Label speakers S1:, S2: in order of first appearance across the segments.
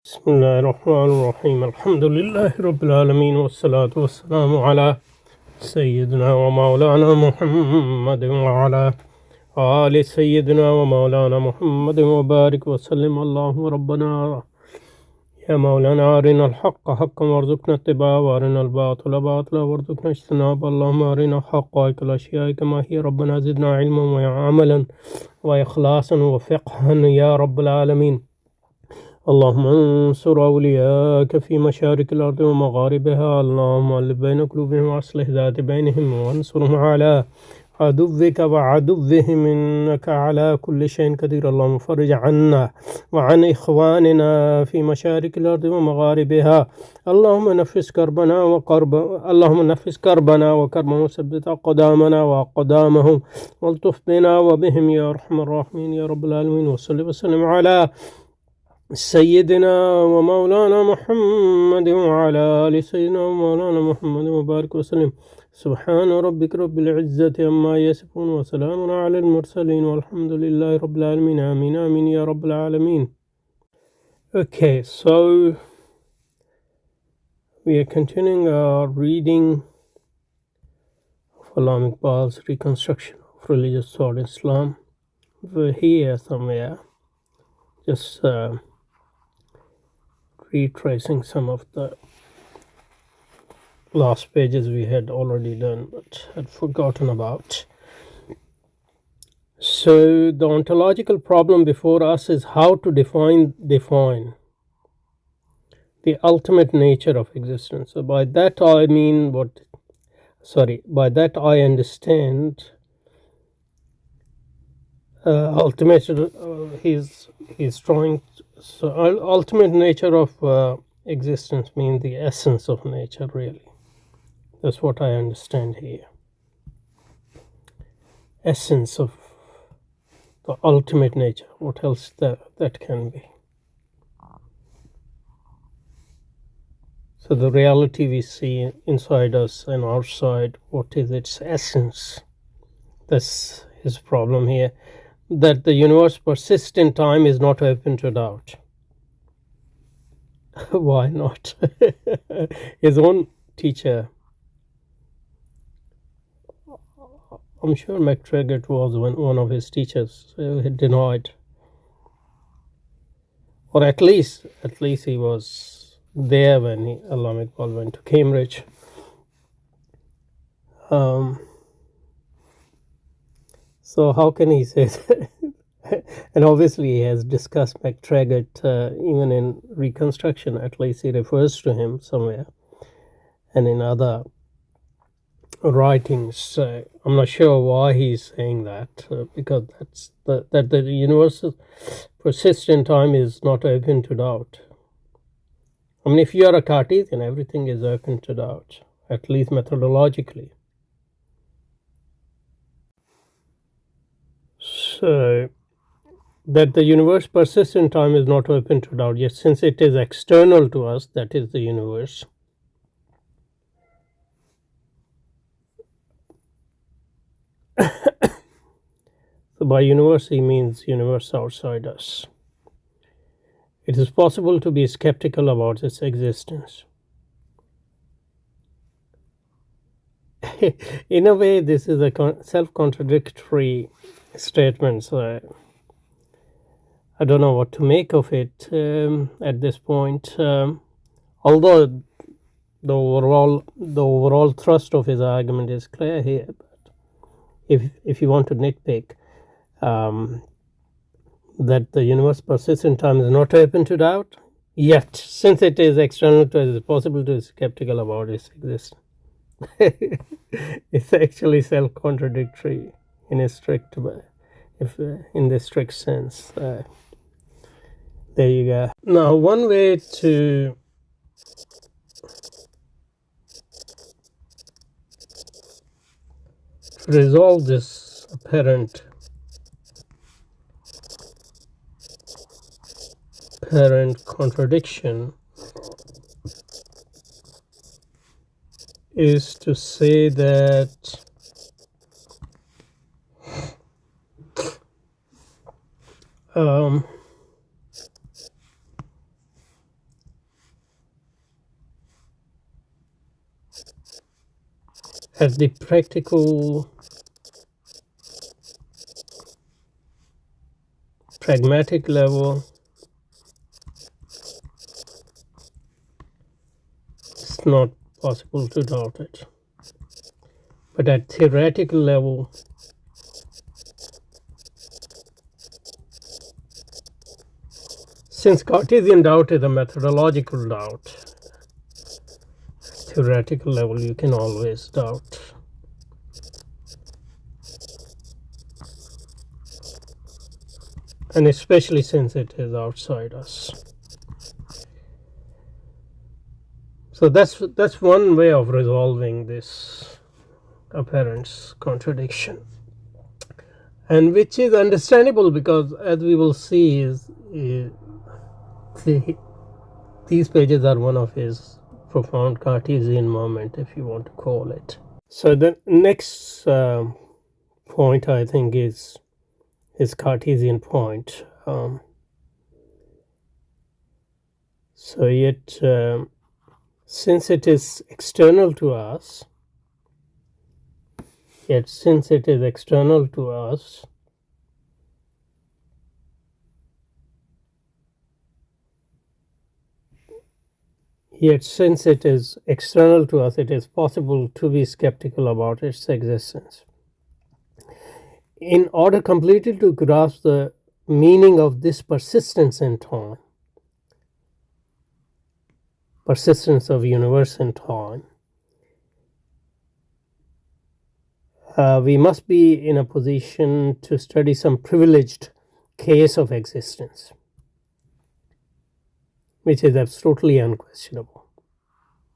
S1: بسم الله الرحمن الرحيم الحمد لله رب العالمين والصلاة والسلام على سيدنا ومولانا محمد وعلى آل سيدنا ومولانا محمد وبارك وسلم. اللهم ربنا يا مولانا أرنا الحق حقا وارزقنا اتباعه وأرنا الباطل باطلا وارزقنا اجتنابه. اللهم أرنا حقائق الأشياء كما هي. ربنا زدنا علما وعملا وإخلاصا وفقها يا رب العالمين. اللهم انصر أولياءك في مشارق الأرض ومغاربها. اللهم ألف بين قلوبهم وأصلح ذات بينهم وانصرهم على عدوك وعدوهم إنك على كل شيء قدير. اللهم فرج عنا وعن إخواننا في مشارق الأرض ومغاربها. اللهم نفس كربنا وكربهم وثبت أقدامنا وأقدامهم والطف بنا وبهم يا أرحم الراحمين يا رب العالمين. وصل وسلم على سيدنا ومولانا محمد وعلى آل سيدنا ومولانا محمد وبارك وسلم. سبحان ربك رب العزة عما يصفون وسلام على المرسلين والحمد لله رب العالمين. آمين آمين يا رب العالمين. Okay, so we are continuing our reading of Allama Iqbal's Reconstruction of Religious Thought in Islam. We're here somewhere, just retracing some of the last pages we had already done but had forgotten about. So the ontological problem before us is how to define the ultimate nature of existence. So by that I understand ultimate nature of existence means the essence of nature, really. That's what I understand here. Essence of the ultimate nature. What else that can be? So the reality we see inside us and outside, what is its essence? That's his problem here. That the universe persists in time is not open to doubt. Why not? His own teacher, I'm sure McTaggart was one of his teachers, he denied, or at least he was there when Allama Iqbal went to Cambridge. So how can he say that? And obviously he has discussed McTaggart even in Reconstruction. At least he refers to him somewhere, and in other writings. I'm not sure why he's saying that, because that the universe persists in time is not open to doubt. I mean, if you are a Cartesian, everything is open to doubt, at least methodologically. So that the universe persists in time is not open to doubt. Yet since it is external to us, that is the universe, so by universe he means universe outside us. It is possible to be skeptical about its existence. In a way, this is a self-contradictory statement, so I don't know what to make of it at this point. Although the overall thrust of his argument is clear here, but if you want to nitpick, that the universe persists in time is not open to doubt, yet since it is external to us, it is possible to be skeptical about its existence. It's actually self-contradictory in this strict sense. There you go. Now, one way to resolve this apparent contradiction is to say that at the practical, pragmatic level, it's not possible to doubt it. But at theoretical level, since Cartesian doubt is a methodological doubt, theoretical level you can always doubt. And especially since it is outside us. So that's one way of resolving this apparent contradiction, and which is understandable because, as we will see, these pages are one of his profound Cartesian moment, if you want to call it. So the next point, I think, is his Cartesian point. So yet, since it is external to us, yet since it is external to us, yet since it is external to us, it is possible to be skeptical about its existence. In order completely to grasp the meaning of this persistence in time, persistence of universe in time, we must be in a position to study some privileged case of existence, which is absolutely unquestionable.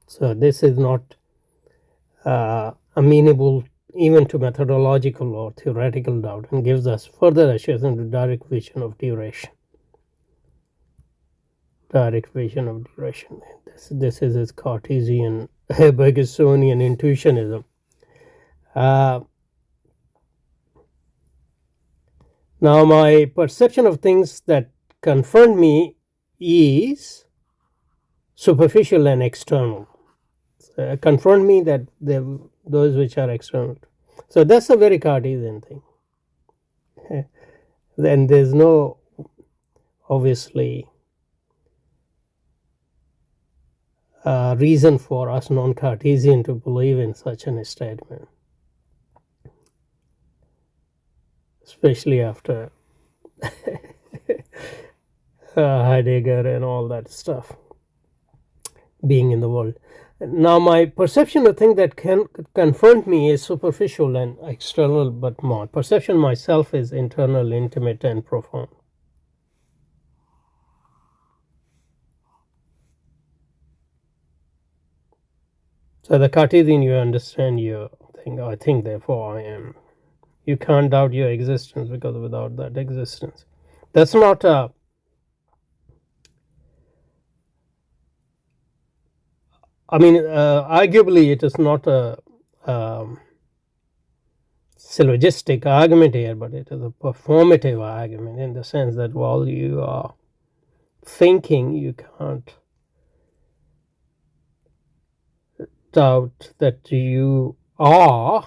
S1: So this is not amenable even to methodological or theoretical doubt, and gives us further assurance to direct vision of duration. Direct vision of duration. This is his Cartesian, Bergsonian intuitionism. Now, my perception of things that confront me is superficial and external. Confront me that those which are external. So that's a very Cartesian thing. Then there's no, obviously, reason for us non-Cartesian to believe in such an statement, especially after Heidegger and all that stuff being in the world. Now, my perception of things that can confront me is superficial and external, but my perception myself is internal, intimate, and profound. So the Cartesian, you understand your thing. I think, therefore I am. You can't doubt your existence, because without that existence, that's not a arguably it is not a syllogistic argument here, but it is a performative argument, in the sense that while you are thinking, you can't doubt that you are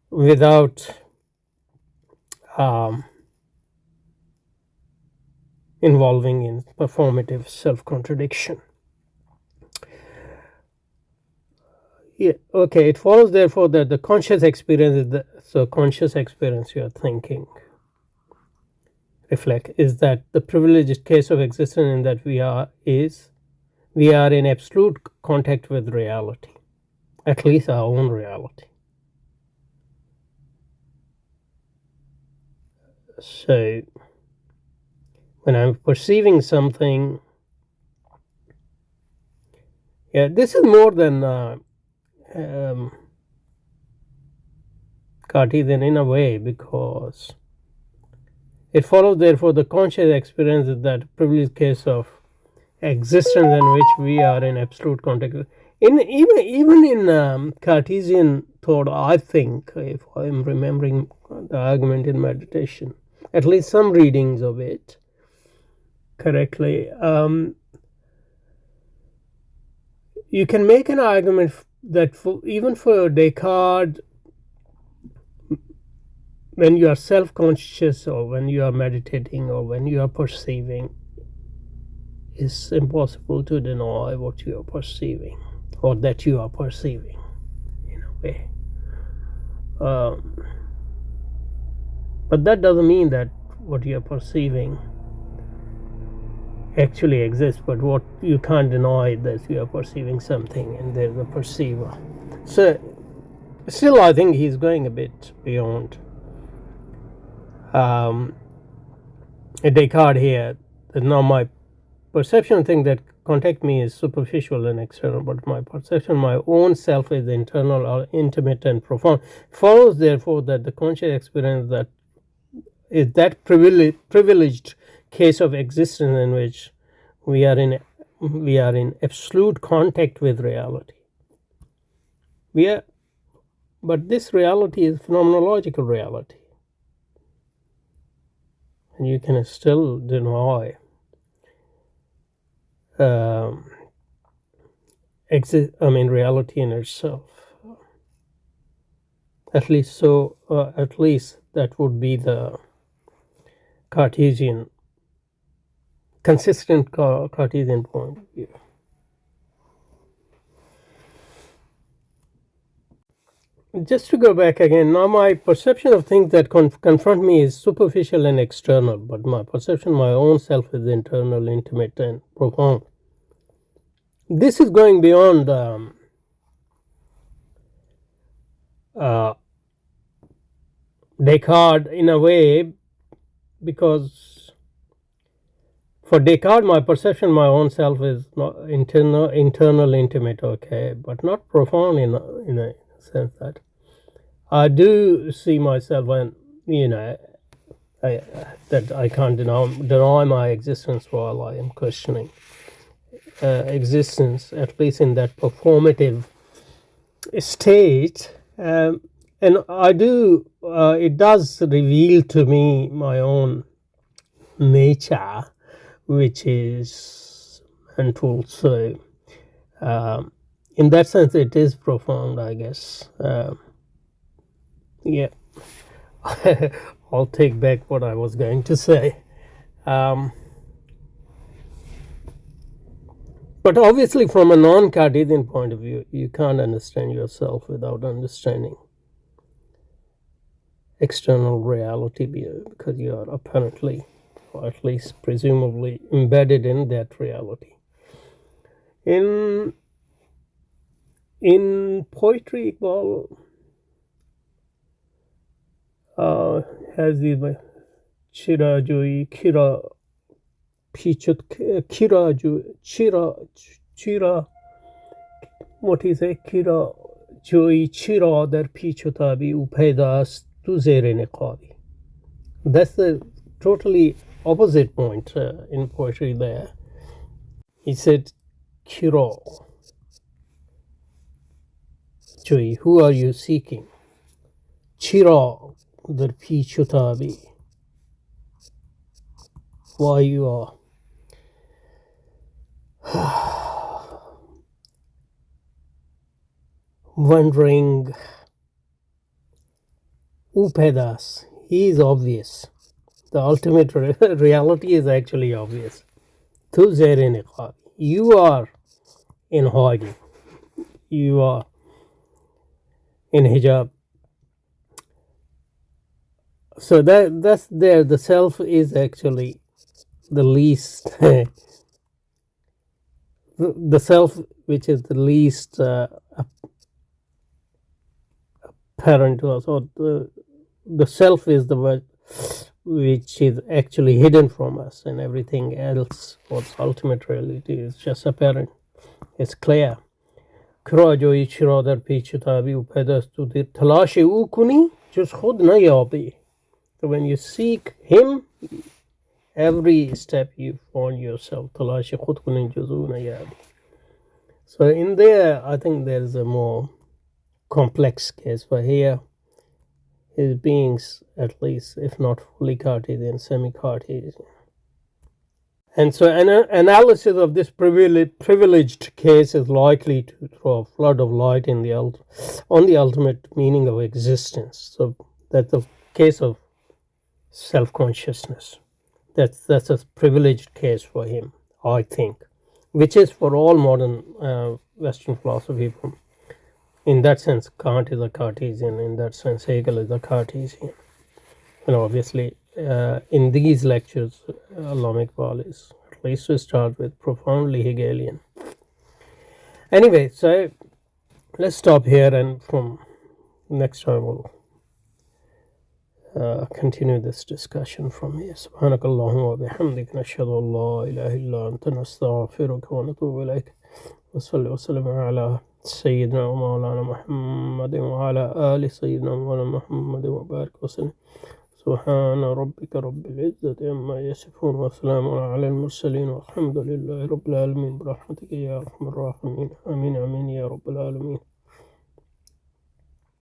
S1: without involving in performative self-contradiction. Yeah, okay, it follows therefore that the conscious experience is conscious experience you are thinking, reflect, is that the privileged case of existence in that we are in absolute contact with reality, at least our own reality. So when I'm perceiving something, this is more than Cartesian in a way, because it follows therefore the conscious experience is that privileged case of existence in which we are in absolute contact. Even in Cartesian thought, I think, if I'm remembering the argument in meditation, at least some readings of it correctly, you can make an argument that even for Descartes, when you are self-conscious or when you are meditating or when you are perceiving, it's impossible to deny what you are perceiving or that you are perceiving in a way. But that doesn't mean that what you are perceiving actually exists, but what you can't deny that you are perceiving something and there's a perceiver. So still I think he's going a bit beyond Descartes here. Now my perception thing that contact me is superficial and external, but my perception, my own self, is internal or intimate and profound. Follows therefore that the conscious experience that is that privileged case of existence in which we are in absolute contact with reality. But this reality is phenomenological reality, and you can still deny reality in itself. At least that would be the Cartesian, consistent Cartesian point of view. Just to go back again, now my perception of things that confront me is superficial and external, but my perception, my own self, is internal, intimate, and profound. This is going beyond Descartes in a way, because for Descartes, my perception, my own self, is not internal, intimate, okay, but not profound in a sense that I do see myself, and that I can't deny my existence while I am questioning existence, at least in that performative state. And I do. It does reveal to me my own nature, which is mental. So, in that sense, it is profound, I guess. Yeah, I'll take back what I was going to say. But obviously, from a non-Cartesian point of view, you can't understand yourself without understanding external reality, because you are apparently, or at least presumably, embedded in that reality. In poetry, Iqbal has the chira joi kira pichut kira chira what is it, kira joi chira dar pichutabi upedas tu zere niqabi. That's the totally opposite point in poetry there. He said, kira joi, who are you seeking? Chira dar pichutabi, why you are wondering. Upedas, he is obvious. The ultimate reality is actually obvious. Tu zere niqab, you are in hiding, you are in hijab. So that's there. The self is actually the least the self which is the least apparent to us, or the self is the word which is actually hidden from us, and everything else, what's ultimate reality, is just apparent, it's clear. So when you seek him, every step you find yourself. So in there, I think there's a more complex case, but here his beings, at least if not fully Cartesian, semi-Cartesian. And so an analysis of this privileged case is likely to throw a flood of light on the ultimate meaning of existence. So that's the case of self-consciousness. That's a privileged case for him, I think, which is for all modern Western philosophy. In that sense, Kant is a Cartesian. In that sense, Hegel is a Cartesian. And obviously, in these lectures, Allama Iqbal is, at least to start with, profoundly Hegelian. Anyway, so let's stop here, and from next time we'll continue this discussion from here. سبحانك اللهم وبحمدك نشهد أن لا إله إلا أنت نستغفرك ونتوب إليك وصلي وسلم على سيدنا ومولانا محمد وعلى آل سيدنا ومولانا محمد وبارك وسلم. سبحان ربك رب العزة عما يصفون وسلام على المرسلين والحمد لله رب العالمين برحمتك يا أرحم الراحمين. آمين آمين يا رب العالمين.